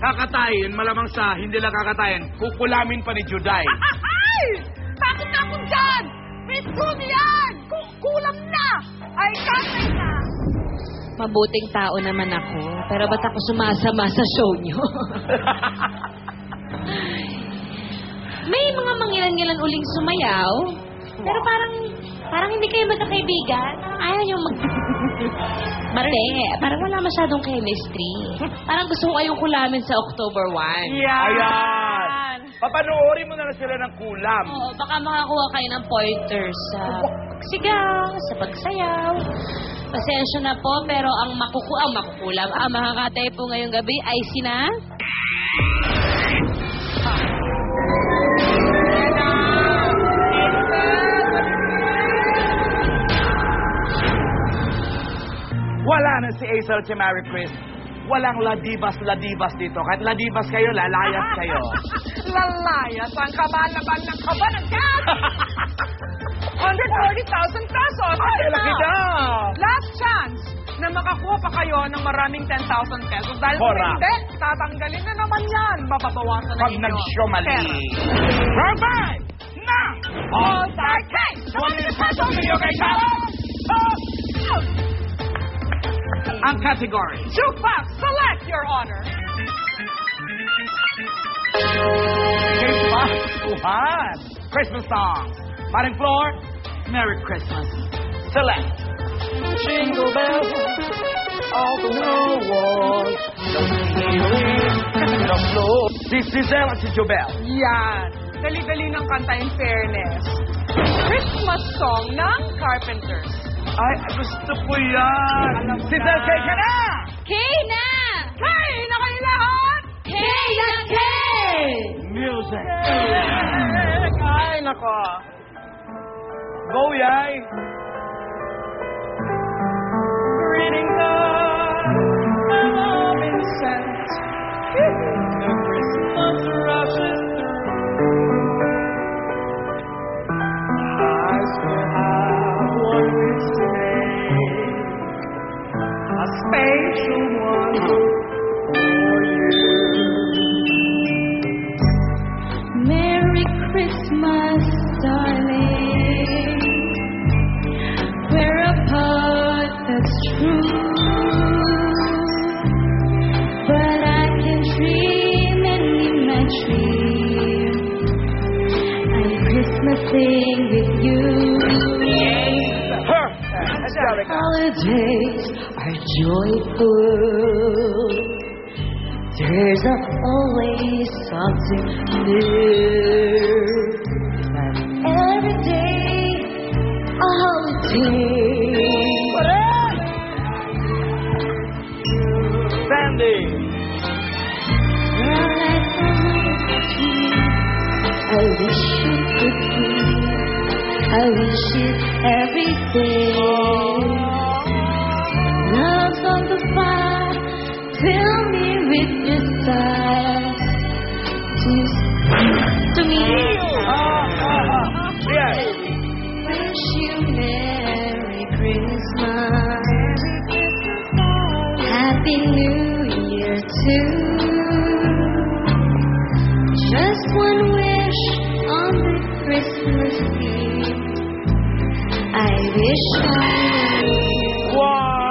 Kakatayin, malamang sa hindi lang kakatayin, kukulamin pa ni Juday. Ay! Takot na ako dyan! Miss Ruby yan! Kulam na! Ay, kakay na! Mabuting tao naman ako. Pero ba't ako sumasama sa show nyo? May mga mangilan-ngilan uling sumayaw. Pero parang hindi kayo magkakaibigan. Ayaw yung Marte, parang wala masyadong chemistry. Parang gusto ko kayong kulamin sa October 1. Ayan! Papanoorin mo na lang sila ng kulam. Oo, baka makakuha kayo ng pointers sa pagsigaw, sa pagsayaw. Pasensya na po, pero ang makukulam, ang makakatay po ngayong gabi ay sina... Wala na si Aisel at si Mary Chris. Walang ladibas dito. Kahit ladibas kayo, lalayas kayo. Lalayas ang kabalaban ng kabalagan! 140,000 pesos! Ay, laki na! Last chance na makakuha pa kayo ng maraming 10,000 pesos. Dahil kung Correct. hindi, tatanggalin na naman yan. Mapabawasan na Pag inyo. nag-show mali. Pera. Round 5! Na! All-Star Case! 20 pesos video kay Ang category. Jukebox, select your honor. Game pa? Tuhan. Christmas songs. Paring floor, Merry Christmas. Select. Jingle bells, all the walls, the floor. Si Giselle at si Jobel. Yan. Dali-dali ng kanta in fairness. Christmas song ng Carpenters. Ay, gusto ko yan. Alam mo Giselle, na. kay ka na! Kay na! Hey! Na kayo lahat! Kay na Kay! Music. Ay, nako. Go, yay! Greetings of love been sent. The Christmas rushes through. I still have one wish to make, a special one for you. Merry Christmas, darling. We're apart, that's true. But I can dream and in my dream I'm Christmasing with you. Holidays are joyful. There's always something new. And every day a holiday. Sandy. Well, like a monkey, I wish it could be. I wish it every day. Love on the fire, fill me with desire. To me, Yes. wish you Merry Christmas, Happy New Year too. Just one wish on the Christmas Eve. I wish I knew. Wow!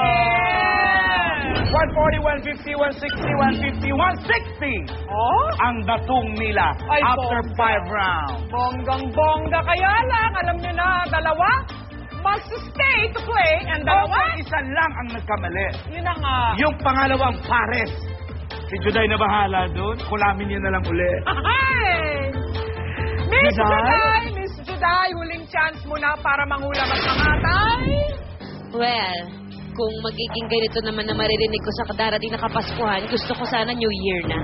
140, 150, 160, 150, 160! Oh? Ang datong nila Ay, after bongga. 5 rounds. Bonggang-bongga kaya lang. Alam nyo na, dalawa, mag-stay to play, and dalawa, Okay, isa lang ang nagkamali. yun na nga. Yung pangalawang pares. Si Juday na bahala doon. Kulamin niya na lang uli. Ay! Miss Juday? Miss Juday, huling chance mo na para mangulam at mangatay. Well, kung magiging ganito naman na maririnig ko sa darating na Kapaskuhan, gusto ko sana New Year na.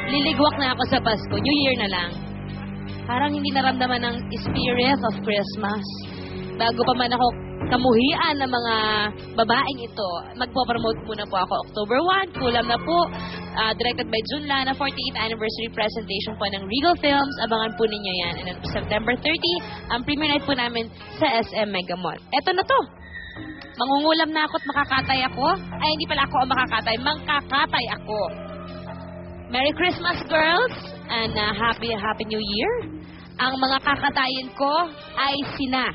Liligwak na ako sa Pasko. New Year na lang. Parang hindi naramdaman ng spirit of Christmas. Bago pa man ako kamuhian ng mga babaeng ito, magpo-promote muna po ako October 1. Kulam na po. Directed by Jun Lana, 48th anniversary presentation po ng Regal Films. Abangan po ninyo yan. And then September 30, ang premiere night po namin sa SM Mega Mall. Eto na to. Mangungulam na ako at makakatay ako. Ay, hindi pala ako ang makakatay. Mangkakatay ako. Merry Christmas, girls, and Happy New Year. Ang mga kakatayin ko ay sina.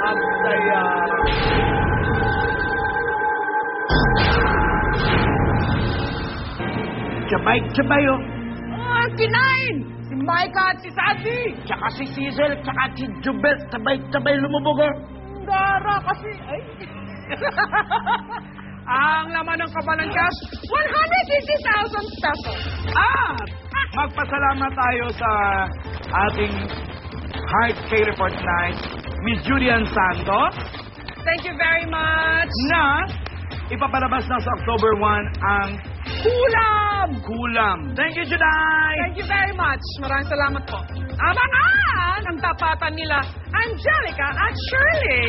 Ang saya. Sabay-sabay, oh. Kinain! Si Micah at si Sandy! Tsaka si Cecil, tsaka si Jubel, sabay-sabay lumubog, oh. Dara kasi, ay. Ang laman ng kaban ng cash, 180,000 pesos. At magpasalamat tayo sa ating Heart K-Report Night, Miss Julian Santos, Thank you very much. na ipapalabas na sa October 1 ang Kulam. Thank you, Juday! Thank you very much. Maraming salamat po. Abangan ang tapatan nila, Angelica at Shirley.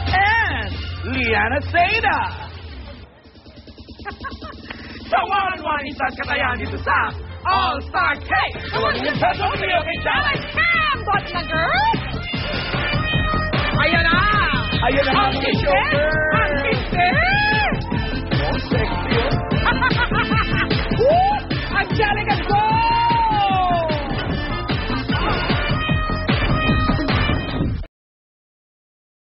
And Liana Seda. Sa one-on-one isang katayan dito sa All-Star Cake. Alex Cam! What na, girl? Ayan na! Ayan na Ang ang shoulder.